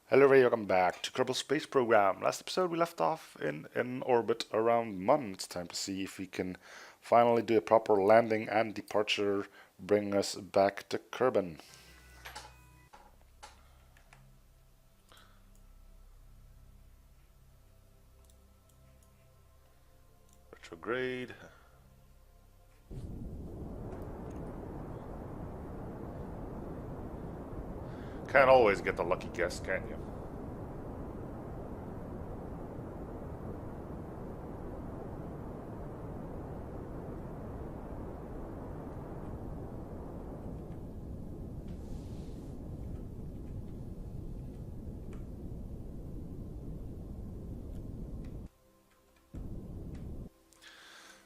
Hello everybody, welcome back to Kerbal Space Program. Last episode we left off in orbit around Mun. It's time to see if we can finally do a proper landing and departure, bring us back to Kerbin. Retrograde. Can't always get the lucky guess, can you?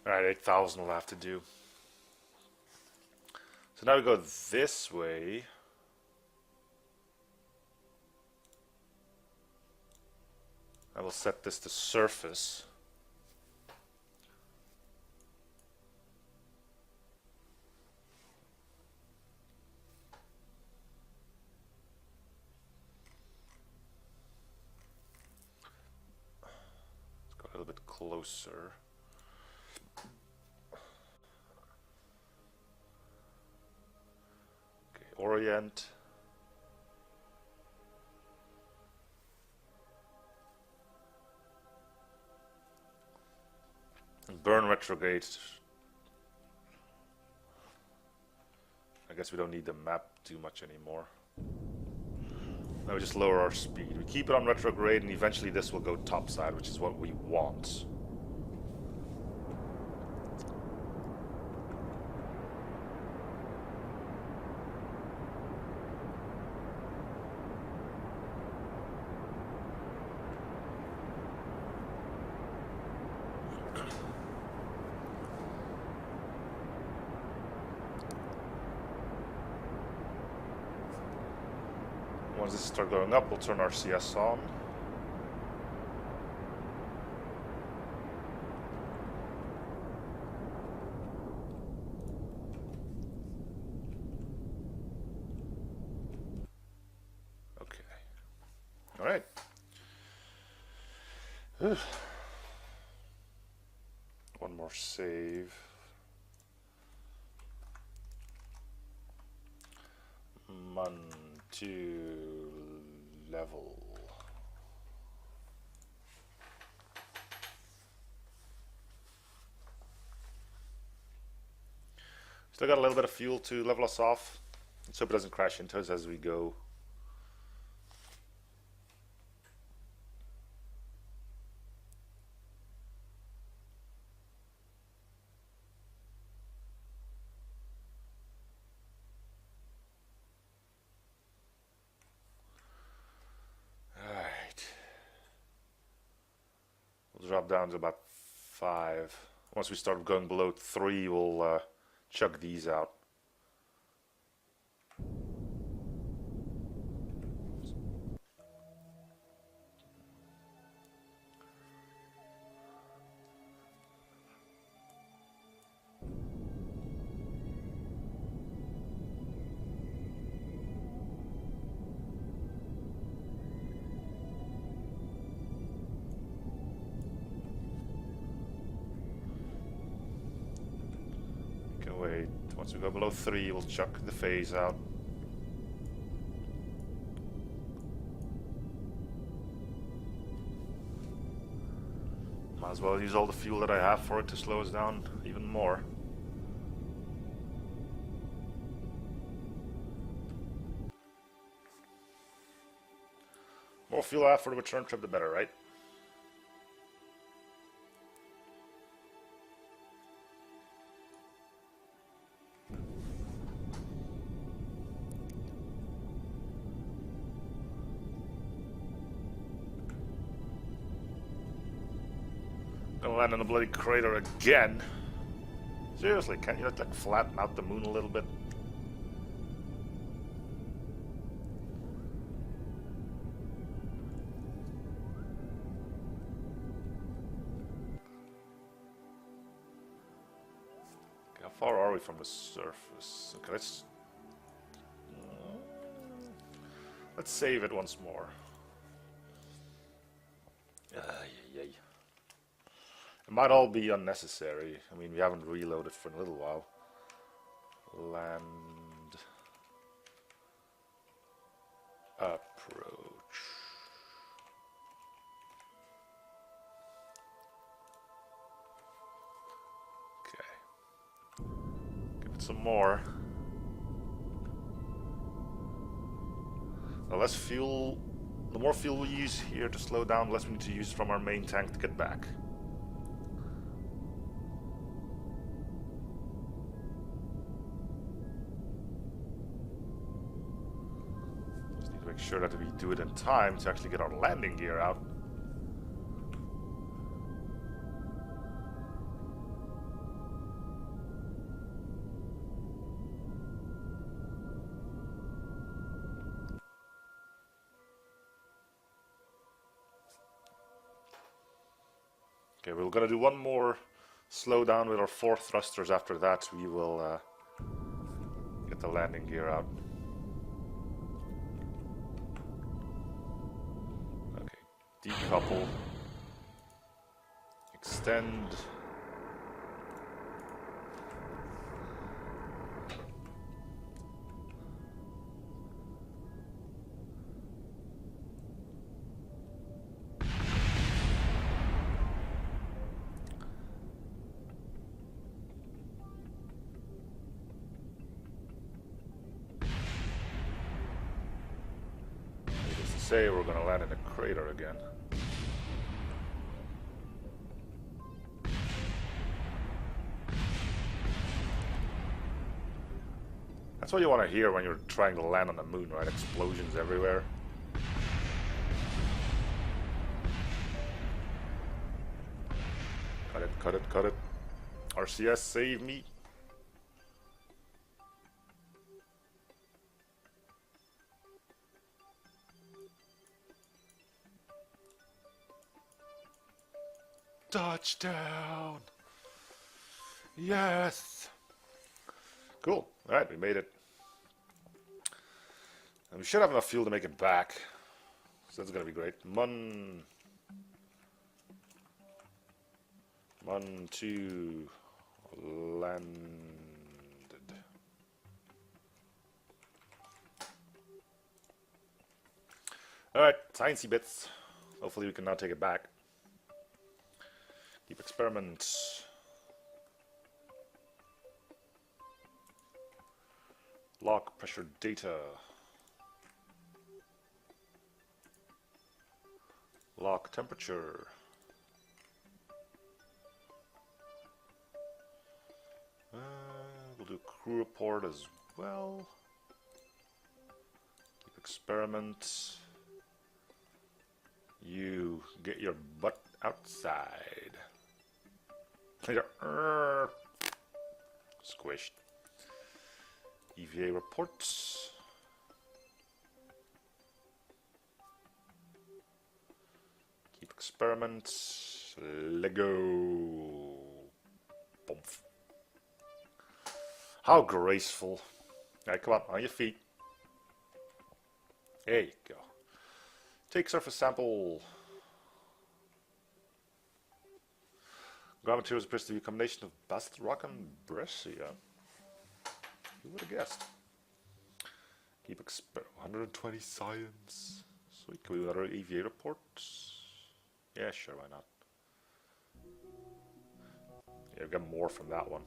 Alright, 8,000 we'll have to do. So now we go this way. I will set this to surface. Let's go a little bit closer. Okay, orient. Burn retrograde. I guess we don't need the map too much anymore. Now we just lower our speed. We keep it on retrograde and eventually this will go topside, which is what we want. Once this starts going up, we'll turn our CS on. Okay. All right. One more save. Mun to level. Still got a little bit of fuel to level us off. Let's hope it doesn't crash into us as we go. Drop down to about 5. Once we start going below 3, we'll chug these out. Wait, once we go below 3, we'll chuck the phase out. Might as well use all the fuel that I have for it to slow us down even more. More fuel I have for the return trip, the better, right? Gonna land in a bloody crater again. Seriously, can't you like flatten out the moon a little bit? Okay, how far are we from the surface? Okay, let's save it once more. Yeah. It might all be unnecessary. I mean, we haven't reloaded for a little while. Land approach. Okay. Give it some more. The less fuel, the more fuel we use here to slow down, the less we need to use from our main tank to get back. Just need to make sure that we do it in time to actually get our landing gear out. Okay, we're gonna do one more slowdown with our 4 thrusters. After that, we will get the landing gear out. Okay, decouple, extend. Say we're gonna land in a crater again. That's what you want to hear when you're trying to land on the moon, right? Explosions everywhere. Cut it, cut it, cut it. RCS, save me. Touchdown! Yes! Cool. Alright, we made it. And we should have enough fuel to make it back. So that's gonna be great. Mun 2 landed. Alright, sciencey bits. Hopefully we can now take it back. Keep experiment. Lock pressure data. Lock temperature. We'll do crew report as well. Keep experiment. You get your butt outside. Squished. EVA reports. Keep experiments. Lego. Boomf. How graceful. Alright, come on your feet. There you go. Take surface sample. Ground materials appears to be a combination of basalt rock and breccia. Who would have guessed? Keep 120 science. Sweet. Can we do another EVA report? Yeah, sure, why not? Yeah, we've got more from that one.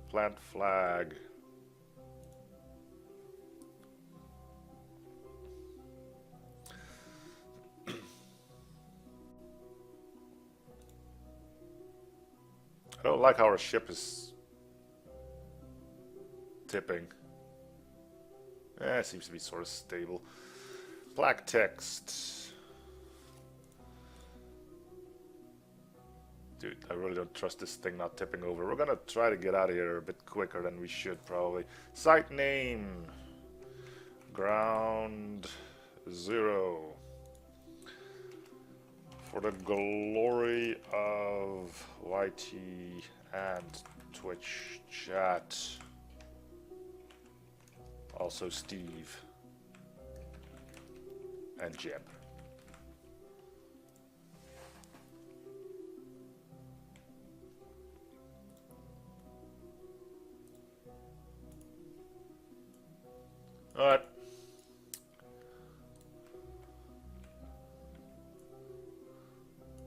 Plant flag. I don't like how our ship is tipping. It seems to be sort of stable. Black text. Dude, I really don't trust this thing not tipping over. We're gonna try to get out of here a bit quicker than we should, probably. Site name. Ground 0. For the glory of YT and Twitch chat. Also Steve and Jeb.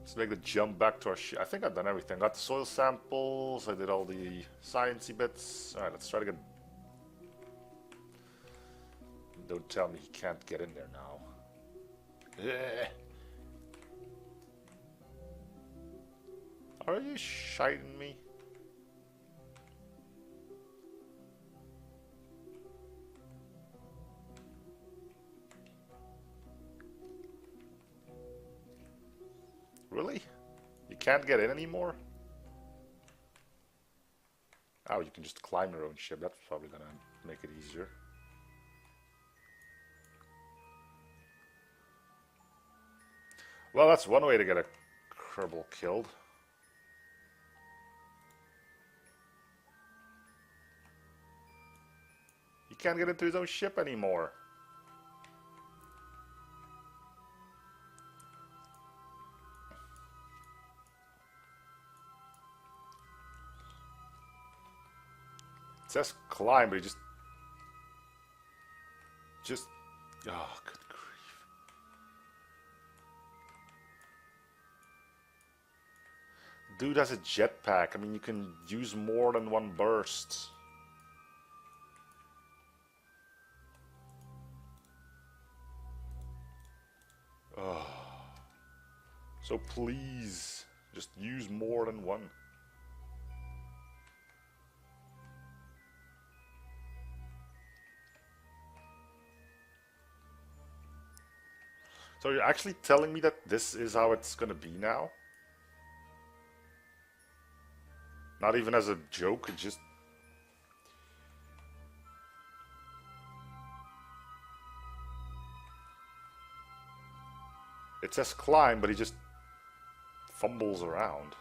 Let's make the jump back to our ship. I think I've done everything. Got the soil samples. I did all the sciencey bits. Alright, let's try to get... Don't tell me he can't get in there now. Are you shiting me? Really? You can't get in anymore? Oh, you can just climb your own ship. That's probably gonna make it easier. Well, that's one way to get a Kerbal killed. He can't get into his own ship anymore. It says climb, but he just... Oh, good grief. Dude has a jetpack. I mean, you can use more than one burst. Oh. So please, just use more than one. So you're actually telling me that this is how it's gonna be now? Not even as a joke, it just... It says climb, but he just fumbles around.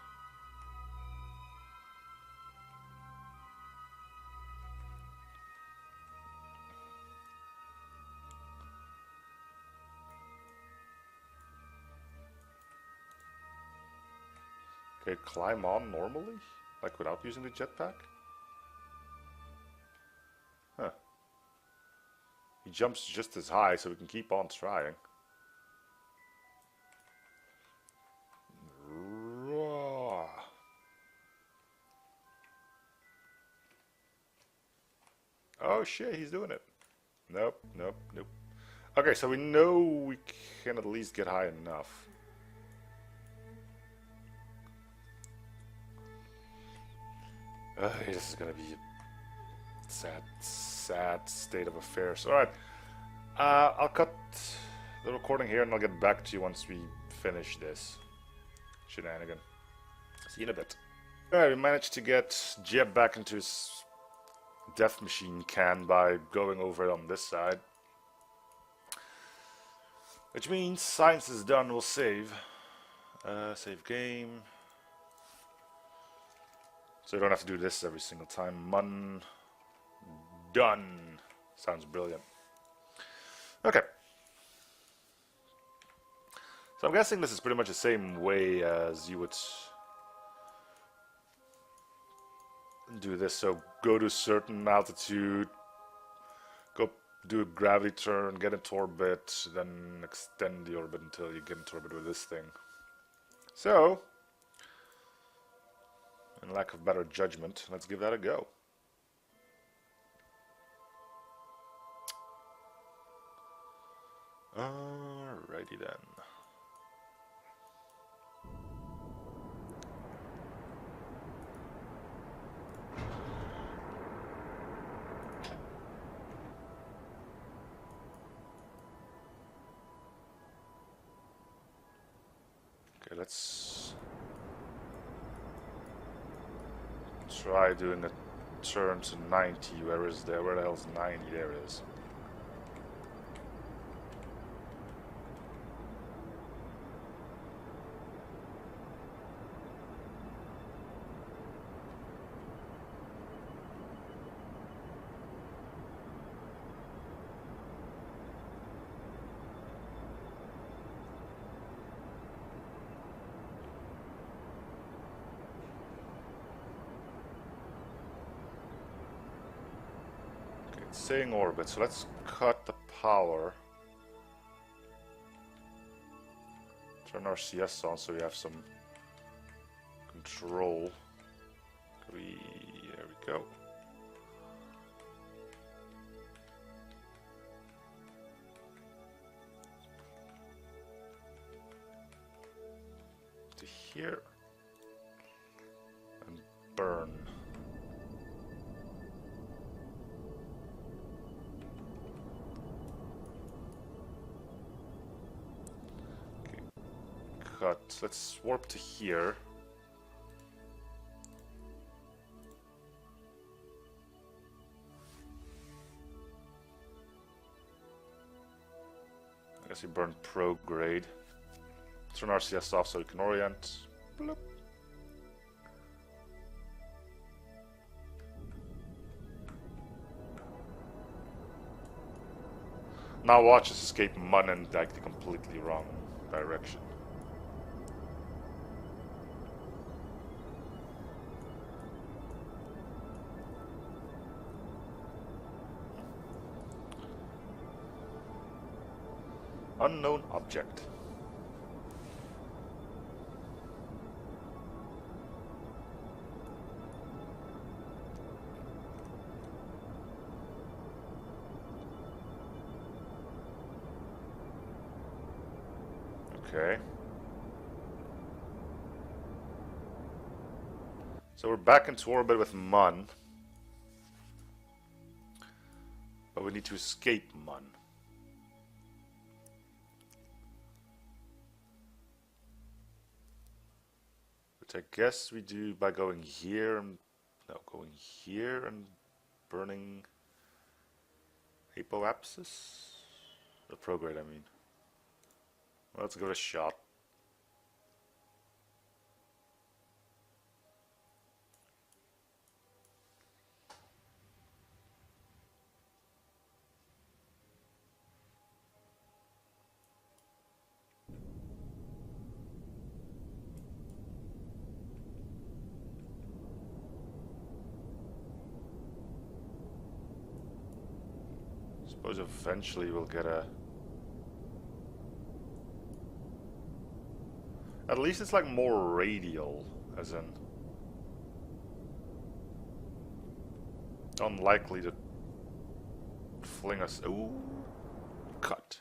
Okay, climb on normally? Like without using the jetpack? Huh. He jumps just as high, so we can keep on trying. Oh shit, he's doing it. Nope, nope, nope. Okay, so we know we can at least get high enough. This is gonna be a sad, sad state of affairs. Alright, I'll cut the recording here and I'll get back to you once we finish this shenanigan. See you in a bit. Alright, we managed to get Jeb back into his death machine can by going over on this side. Which means science is done, we'll save. Save game. So you don't have to do this every single time. Done. Sounds brilliant. Okay. So I'm guessing this is pretty much the same way as you would do this. So go to a certain altitude, go do a gravity turn, get into orbit, then extend the orbit until you get into orbit with this thing. So, in lack of better judgment, let's give that a go. Alrighty then. Okay, let's try doing a turn to 90. Where is there? Where the hell's 90? There it is. Saying orbit, so let's cut the power Turn our CS on so we have some control. There we go. To here and burn. Okay. Cut. Let's warp to here. I guess we burn prograde. Turn RCS off so we can orient. Bloop. Now watch us escape Mun in like the completely wrong direction. Unknown object. Okay. So we're back into orbit with Mun. But we need to escape Mun. Which I guess we do by going here and going here and burning apoapsis? The prograde, I mean. Well, let's give it a shot. Suppose eventually we'll get a... At least it's like more radial, as in... Unlikely to fling us... Ooh, cut.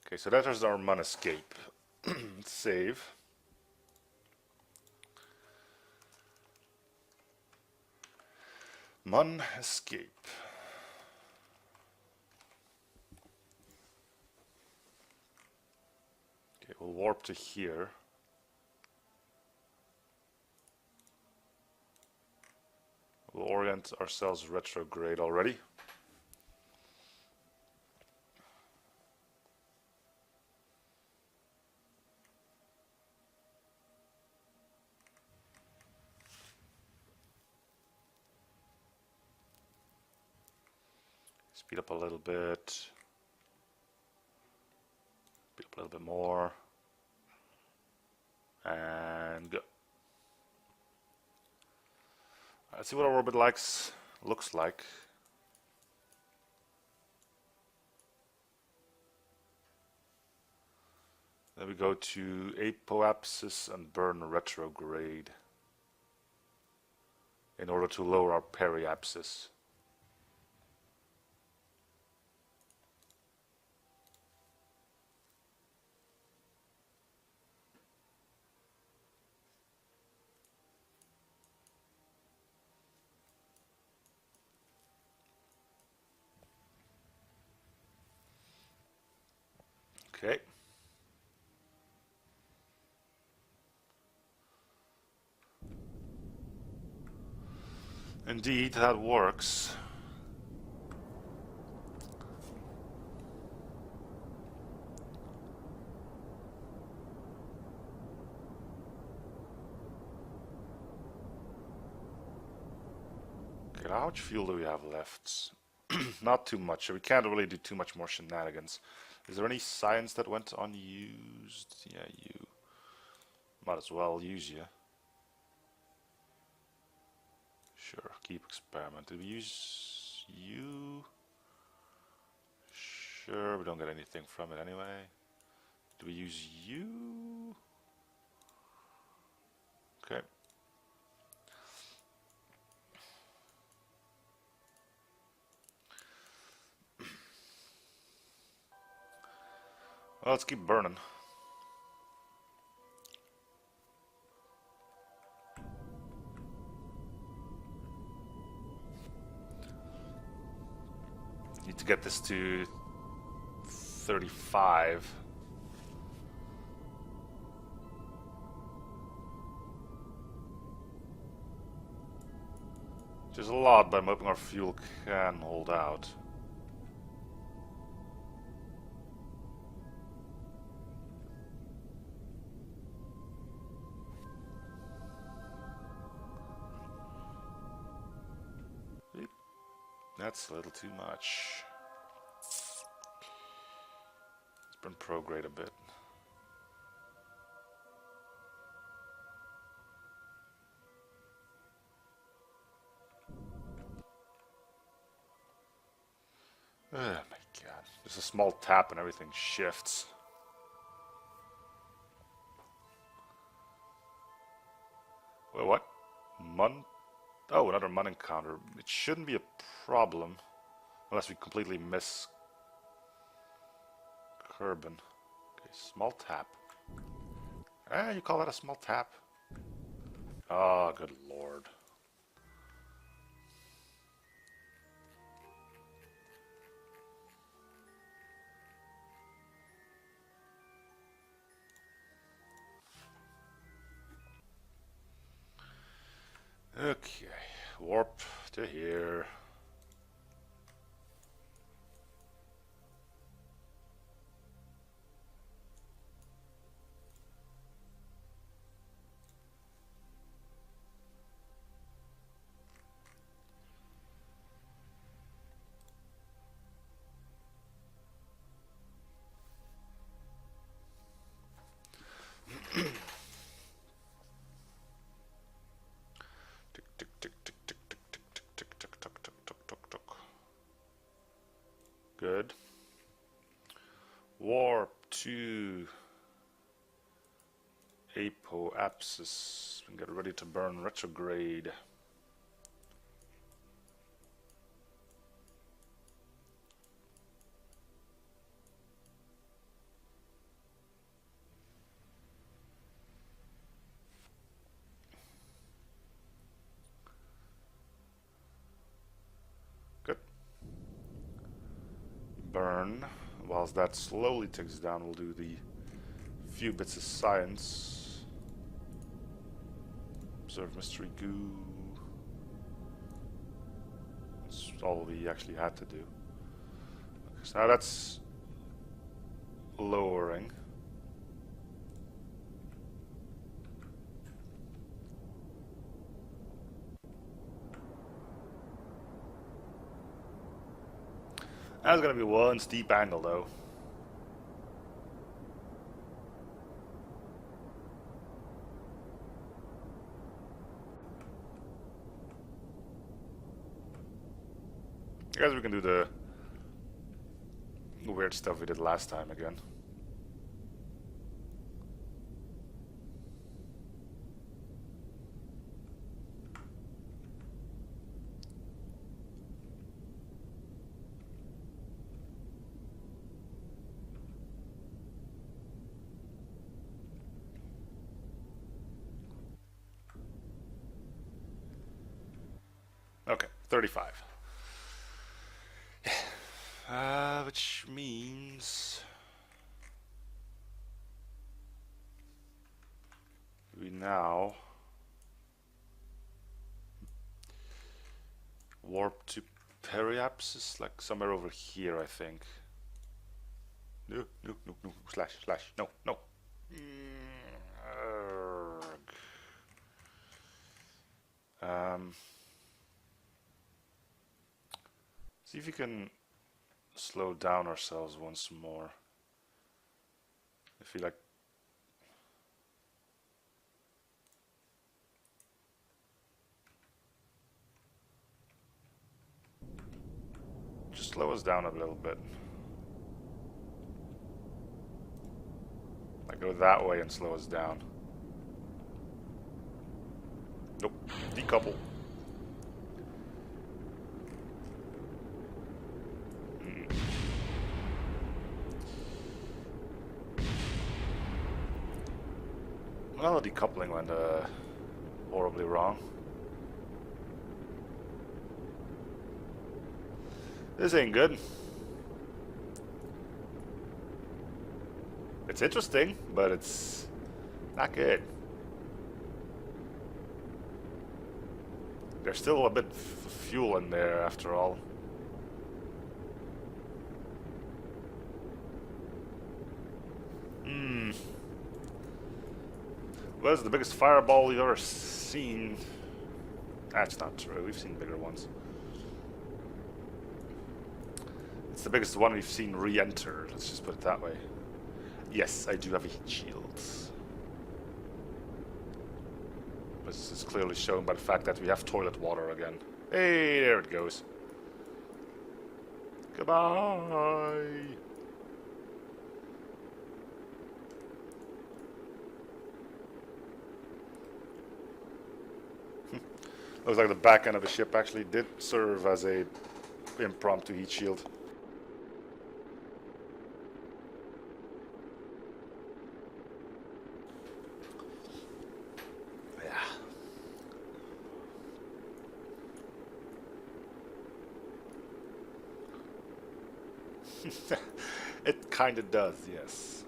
Okay, so that is our Mun escape. Save. Mun escape. Okay, we'll warp to here. We'll orient ourselves retrograde already. Speed up a little bit. Speed up a little bit more. And go. Let's see what our orbit looks like. Then we go to apoapsis and burn retrograde in order to lower our periapsis. Okay. Indeed, that works. Okay, how much fuel do we have left? Not too much, so we can't really do too much more shenanigans. Is there any science that went unused? Yeah, you might as well use you. Sure, keep experiment. Did we use you. Sure, we don't get anything from it anyway. Do we use you? Okay. Well, let's keep burning. Need to get this to 35. Which is a lot, but I'm hoping our fuel can hold out. That's a little too much. Let's burn prograde a bit. Oh my god. Just a small tap and everything shifts. Wait, what? Mun? Oh, another mun encounter. It shouldn't be a problem. Unless we completely miss Kerbal. Okay, small tap. Ah, you call that a small tap? Oh, good lord. Okay, warp to here. Tick tick tick tick tick tick tick tick tick tick tick tick tick tick. Good. Warp to Apoapsis and get ready to burn retrograde. Good. Burn. Whilst that slowly ticks down, we'll do the few bits of science. Observe mystery goo. That's all we actually had to do. Okay, so now that's lowering. That's gonna be one steep angle though. I guess we can do the weird stuff we did last time again. Okay, 35. Which means we now warp to Periapsis, like somewhere over here, I think. No, no, no, no, slash, slash, no, no. See if we can slow down ourselves once more. I feel like slow us down a little bit. Like go that way and slow us down. Nope. Decouple. Well, the decoupling went horribly wrong. This ain't good. It's interesting, but it's not good. There's still a bit of fuel in there after all. What is the biggest fireball you've ever seen? That's not true. We've seen bigger ones. It's the biggest one we've seen re-enter. Let's just put it that way. Yes, I do have a heat shield. This is clearly shown by the fact that we have toilet water again. Hey, there it goes. Goodbye. Looks like the back end of the ship actually did serve as a impromptu heat shield. Yeah. It kind of does, yes.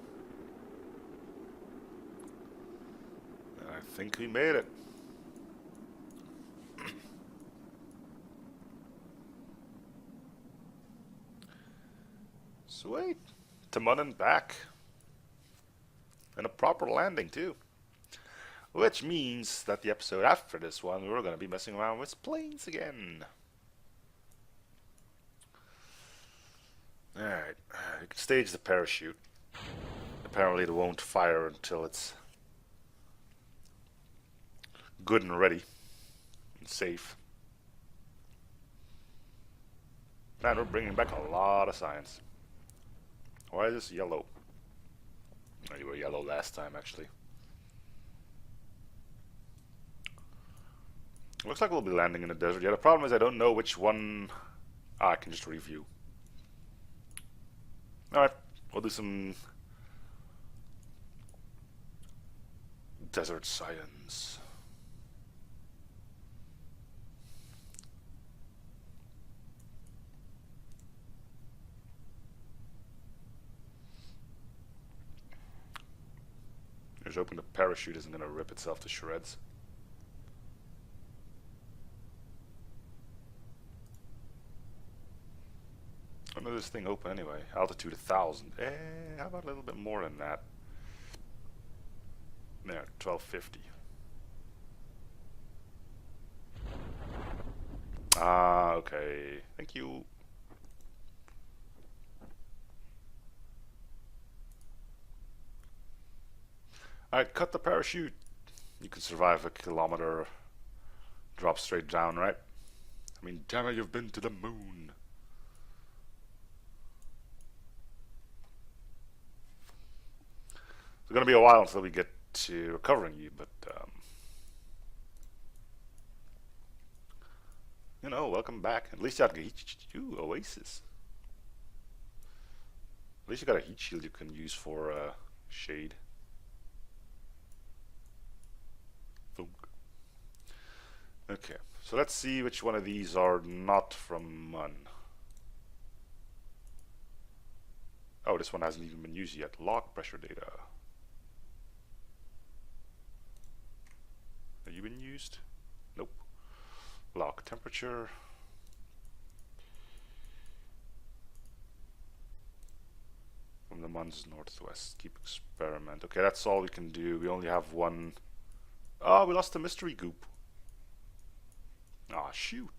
I think we made it. Sweet. To Mun and back. And a proper landing, too. Which means that the episode after this one, we're going to be messing around with planes again. Alright, we can stage the parachute. Apparently it won't fire until it's good and ready. And safe. Man, we're bringing back a lot of science. Why is this yellow? Oh, you were yellow last time, actually. Looks like we'll be landing in the desert. Yeah, the problem is I don't know which one... I can just review. Alright, we'll do some... desert science. Just hoping the parachute isn't going to rip itself to shreds. When did this thing open anyway? Altitude 1,000. How about a little bit more than that? There, 1250. Ah, okay. Thank you. Alright, cut the parachute. You can survive a kilometer. Drop straight down, right? I mean, damn it, you've been to the moon. It's gonna be a while until we get to recovering you, but you know, welcome back. At least you got a heat Oasis. At least you got a heat shield you can use for shade. Okay, so let's see which one of these are not from Mun. Oh, this one hasn't even been used yet. Log pressure data. Have you been used? Nope. Log temperature. From the Mun's northwest. Keep experiment. Okay, that's all we can do. We only have one. Oh, we lost the mystery goop. Ah, shoot.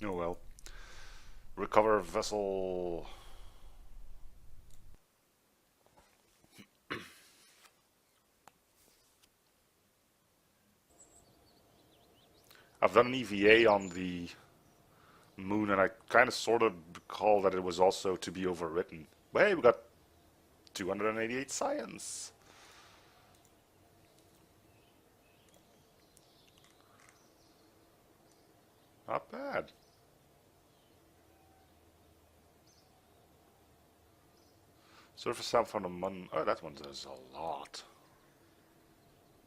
Oh well. Recover vessel. I've done an EVA on the moon, and I kind of sort of recall that it was also to be overwritten. But hey, we got 288 science. Not bad. Surface sample from the moon. Oh, that one does a lot.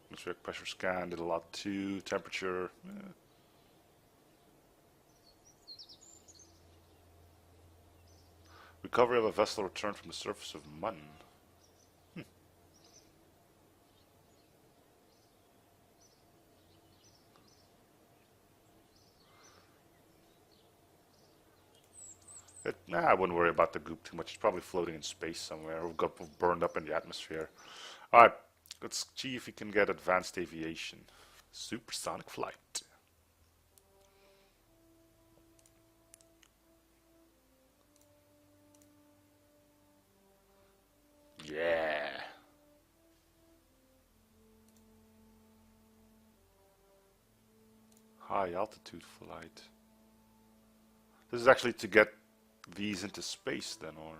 Atmospheric pressure scan did a lot too. Temperature. Recovery of a vessel returned from the surface of Mun. I wouldn't worry about the goop too much. It's probably floating in space somewhere or got burned up in the atmosphere. Alright, let's see if we can get advanced aviation. Supersonic flight. Yeah. High altitude flight. This is actually to get these into space then, or...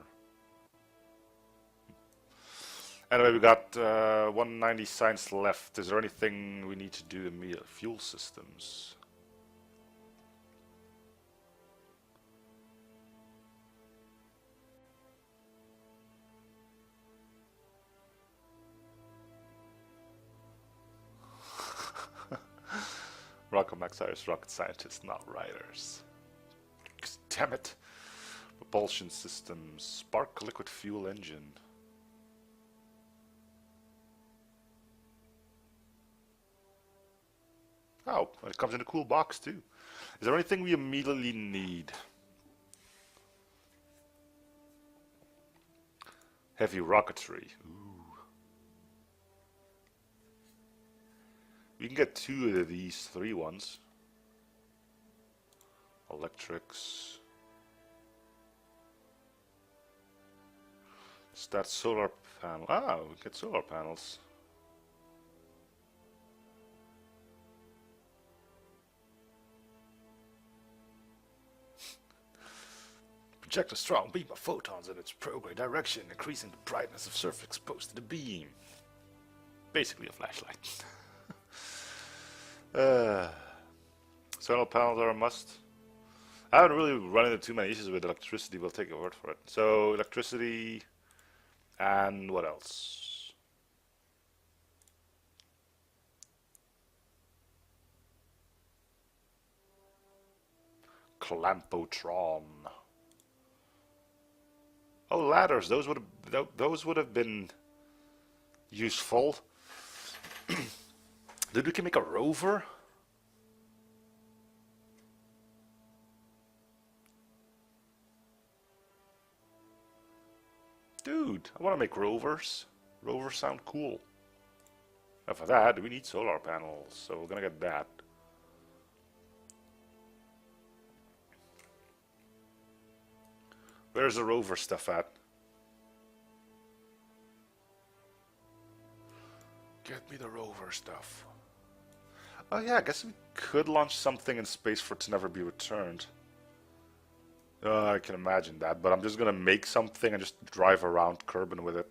Anyway, we got 190 science left. Is there anything we need to do in fuel systems? Rocket Maxiers, rocket scientists, not writers. Damn it. Propulsion systems, spark liquid fuel engine. Oh, it comes in a cool box too. Is there anything we immediately need? Heavy rocketry. Ooh. We can get 2 of these 3 ones. Electrics. It's that solar panel. Ah, we get solar panels. Project a strong beam of photons in its prograde direction, increasing the brightness of surface exposed to the beam. Basically a flashlight. Solar panels are a must. I haven't really run into too many issues with electricity, we'll take your word for it. So, electricity, and what else? Clampotron. Oh, ladders. Those would have been useful. Dude, we can make a rover. Dude, I want to make rovers. Rovers sound cool. And for that, we need solar panels, so we're gonna get that. Where's the rover stuff at? Get me the rover stuff. Oh yeah, I guess we could launch something in space for it to never be returned. I can imagine that, but I'm just gonna make something and just drive around Kerbal with it.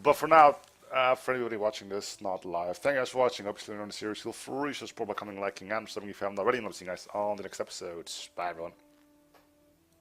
But for now, for anybody watching this not live, thank you guys for watching. Hope you're enjoying the series. Feel free to support by commenting, liking, and subscribing if you haven't already. And I'll see you guys on the next episode. Bye everyone.